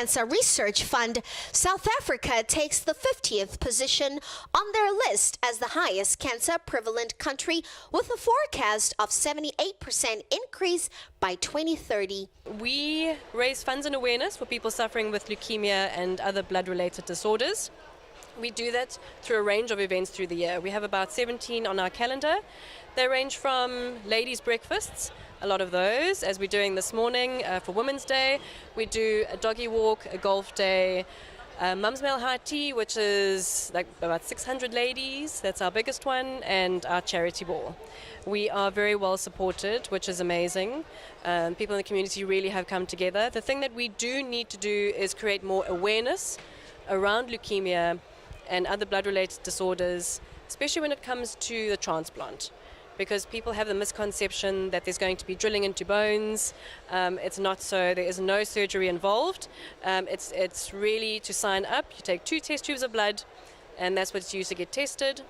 Cancer Research Fund, South Africa takes the 50th position on their list as the highest cancer prevalent country, with a forecast of 78% increase by 2030. We raise funds and awareness for people suffering with leukemia and other blood-related disorders. We do that through a range of events through the year. We have about 17 on our calendar. They range from ladies' breakfasts, a lot of those, as we're doing this morning for Women's Day. We do a doggy walk, a golf day, Mum's Male High Tea, which is like about 600 ladies, that's our biggest one, and our charity ball. We are very well supported, which is amazing. People in the community really have come together. The thing that we do need to do is create more awareness around leukemia and other blood-related disorders, especially when it comes to the transplant, because people have the misconception that there's going to be drilling into bones. It's not so. There is no surgery involved. It's really to sign up. You take 2 test tubes of blood, and that's what's used to get tested.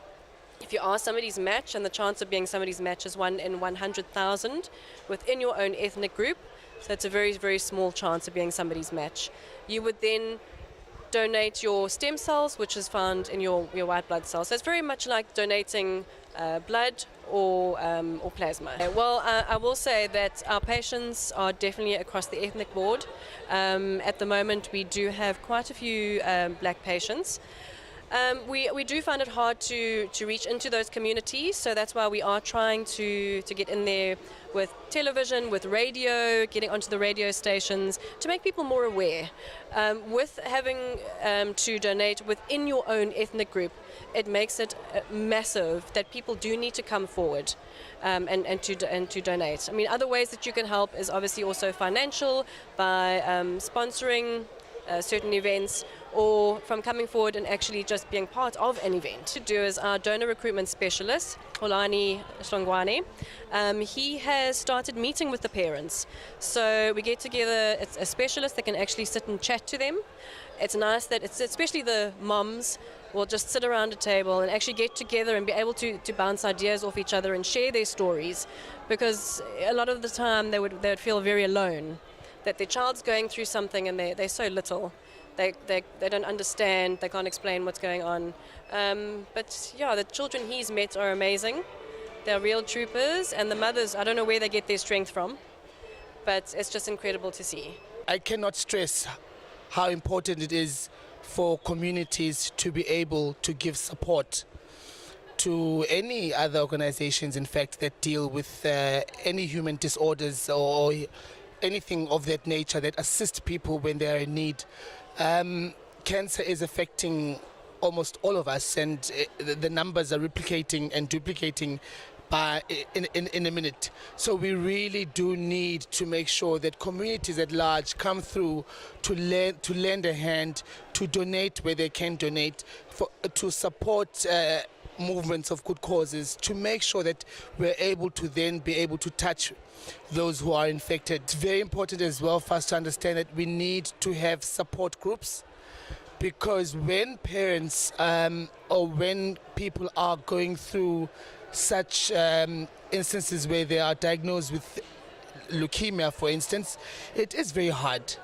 If you are somebody's match, and the chance of being somebody's match is 1 in 100,000 within your own ethnic group, so it's a very, very small chance of being somebody's match. You would then donate your stem cells, which is found in your white blood cells. So it's very much like donating blood or plasma. Well, I will say that our patients are definitely across the ethnic board. At the moment, we do have quite a few black patients. We do find it hard to reach into those communities, so that's why we are trying to get in there with television, with radio, getting onto the radio stations to make people more aware. With having to donate within your own ethnic group, it makes it massive that people do need to come forward and to donate. I mean, other ways that you can help is obviously also financial, by sponsoring certain events, or from coming forward and actually just being part of an event. To do is our donor recruitment specialist, Holani Shlongwane. He has started meeting with the parents. So we get together, it's a specialist that can actually sit and chat to them. It's nice that especially the moms will just sit around a table and actually get together and be able to bounce ideas off each other and share their stories, because a lot of the time they would feel very alone, that their child's going through something and they're so little. They don't understand, they can't explain what's going on. But yeah, the children he's met are amazing. They're real troopers, and the mothers, I don't know where they get their strength from, but it's just incredible to see. I cannot stress how important it is for communities to be able to give support to any other organizations, in fact, that deal with any human disorders or anything of that nature that assist people when they are in need. Cancer is affecting almost all of us, and the numbers are replicating and duplicating in a minute. So we really do need to make sure that communities at large come through to lend a hand, to donate where they can donate, to support movements of good causes, to make sure that we're able to then be able to touch those who are infected. It's very important as well for us to understand that we need to have support groups, because when parents or when people are going through such instances where they are diagnosed with leukemia, for instance, it is very hard.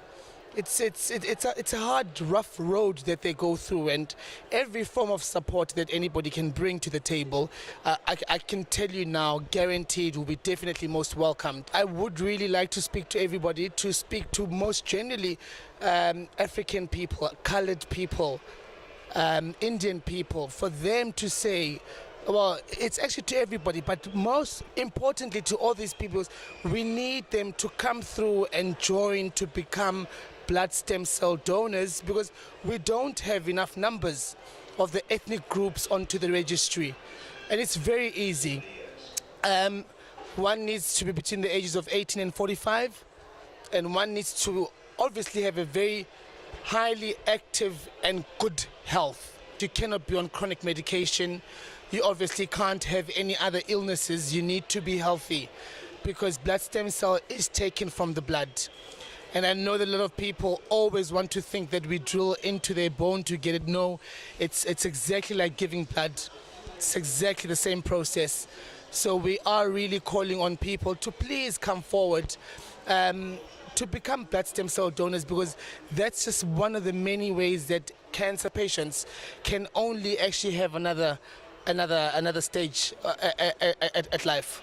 It's a hard, rough road that they go through, and every form of support that anybody can bring to the table, I can tell you now, guaranteed, will be definitely most welcomed. I would really like to speak to everybody, to speak to most generally African people, colored people, Indian people, for them to say, well, it's actually to everybody, but most importantly to all these people, we need them to come through and join to become blood stem cell donors, because we don't have enough numbers of the ethnic groups onto the registry. And it's very easy. One needs to be between the ages of 18 and 45, and one needs to obviously have a very highly active and good health. You cannot be on chronic medication. You obviously can't have any other illnesses. You need to be healthy, because blood stem cell is taken from the blood. And I know that a lot of people always want to think that we drill into their bone to get it. No, it's exactly like giving blood. It's exactly the same process. So we are really calling on people to please come forward, to to become blood stem cell donors, because that's just one of the many ways that cancer patients can only actually have another stage at life.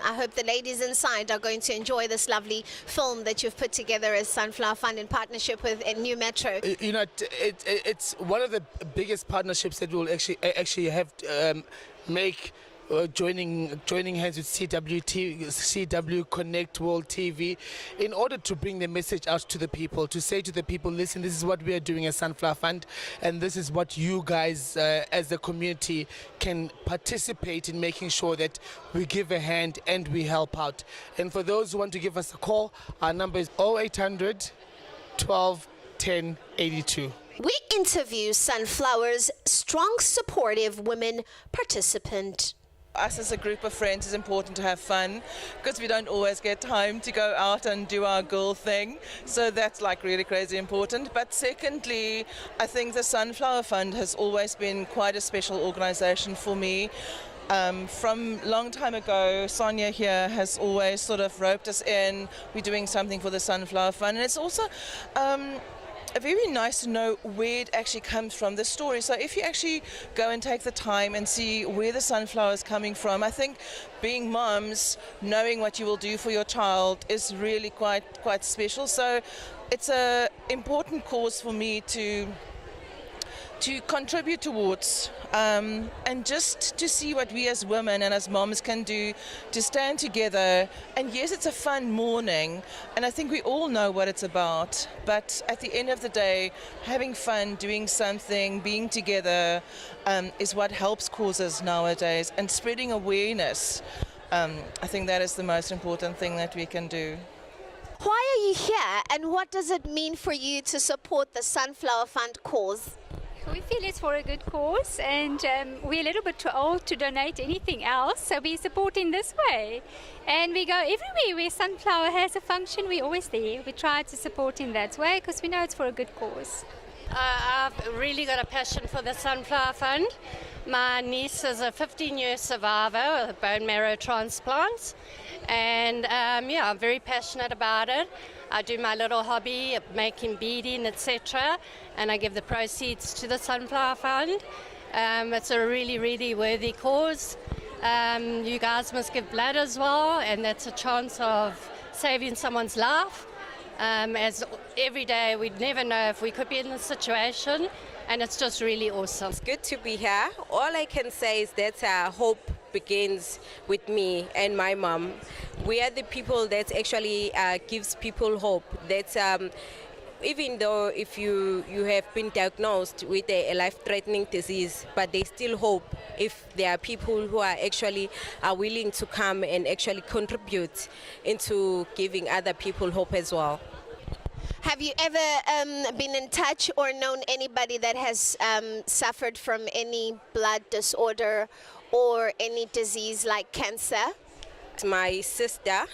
I hope the ladies inside are going to enjoy this lovely film that you've put together as Sunflower Fund in partnership with New Metro. You know, it's one of the biggest partnerships that we'll actually have make. Joining hands with CW Connect World TV in order to bring the message out to the people, to say to the people, listen, this is what we are doing as Sunflower Fund, and this is what you guys as a community can participate in, making sure that we give a hand and we help out. And for those who want to give us a call, our number is 0800 12 10 82. We interview Sunflower's strong, supportive women participant. Us as a group of friends, is important to have fun because we don't always get time to go out and do our girl thing, so that's like really crazy important. But secondly, I think the Sunflower Fund has always been quite a special organization for me. From long time ago, Sonia here has always sort of roped us in. We're doing something for the Sunflower Fund, and it's also very nice to know where it actually comes from, the story. So if you actually go and take the time and see where the sunflower is coming from, I think being moms, knowing what you will do for your child is really quite special. So it's an important cause for me to contribute towards, and just to see what we as women and as moms can do to stand together. And yes, it's a fun morning, and I think we all know what it's about, but at the end of the day, having fun, doing something, being together is what helps causes nowadays, and spreading awareness. I think that is the most important thing that we can do. Why are you here, and what does it mean for you to support the Sunflower Fund cause? We feel it's for a good cause, and we're a little bit too old to donate anything else, so we support in this way. And we go everywhere where Sunflower has a function, we're always there. We try to support in that way because we know it's for a good cause. I've really got a passion for the Sunflower Fund. My niece is a 15-year survivor with bone marrow transplants, and I'm very passionate about it. I do my little hobby of making beading, etc., and I give the proceeds to the Sunflower Fund. It's a really, really worthy cause. You guys must give blood as well, and that's a chance of saving someone's life. As every day, we'd never know if we could be in this situation, and it's just really awesome. It's good to be here. All I can say is that hope begins with me and my mom. We are the people that actually gives people hope. That even though if you have been diagnosed with a life-threatening disease, but they still hope if there are people who are actually willing to come and actually contribute into giving other people hope as well. Have you ever been in touch or known anybody that has suffered from any blood disorder or any disease like cancer? My sister,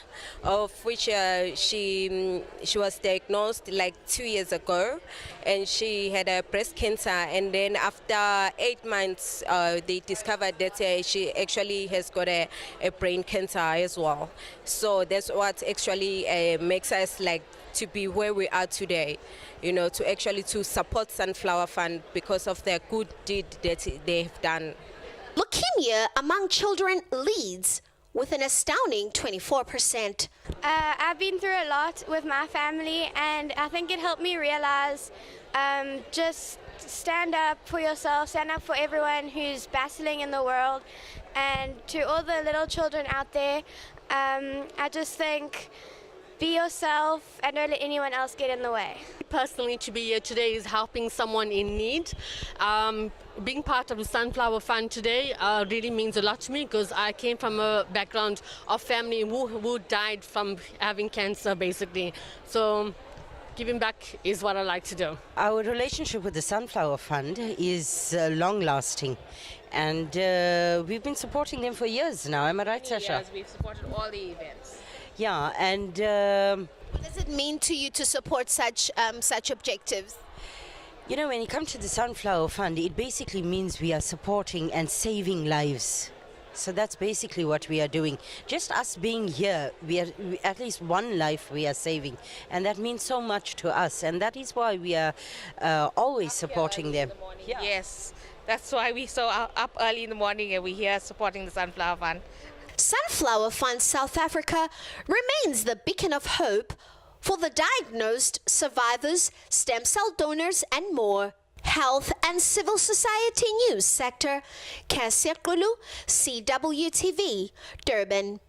of which she was diagnosed like 2 years ago, and she had a breast cancer, and then after 8 months they discovered that she actually has got a brain cancer as well. So that's what actually makes us like to be where we are today, you know, to actually to support Sunflower Fund because of their good deed that they have done. Leukemia among children leads with an astounding 24%. I've been through a lot with my family, and I think it helped me realize just stand up for yourself, stand up for everyone who's battling in the world, and to all the little children out there, I just think be yourself and don't let anyone else get in the way. Personally, to be here today is helping someone in need. Being part of the Sunflower Fund today really means a lot to me because I came from a background of family who died from having cancer, basically. So giving back is what I like to do. Our relationship with the Sunflower Fund is long-lasting, and we've been supporting them for years now. Am I right, Sasha? Yes, we've supported all the events. Yeah, and What does it mean to you to support such objectives? you know, when you come to the Sunflower Fund, it basically means we are supporting and saving lives. So that's basically what we are doing. Just us being here, at least one life we are saving. And that means so much to us. And that is why we are always supporting them. Yes, that's why we so up early in the morning and we're here supporting the Sunflower Fund. Sunflower Fund South Africa remains the beacon of hope for the diagnosed, survivors, stem cell donors, and more. Health and Civil Society News Sector, Cassia Kulu, CWTV, Durban.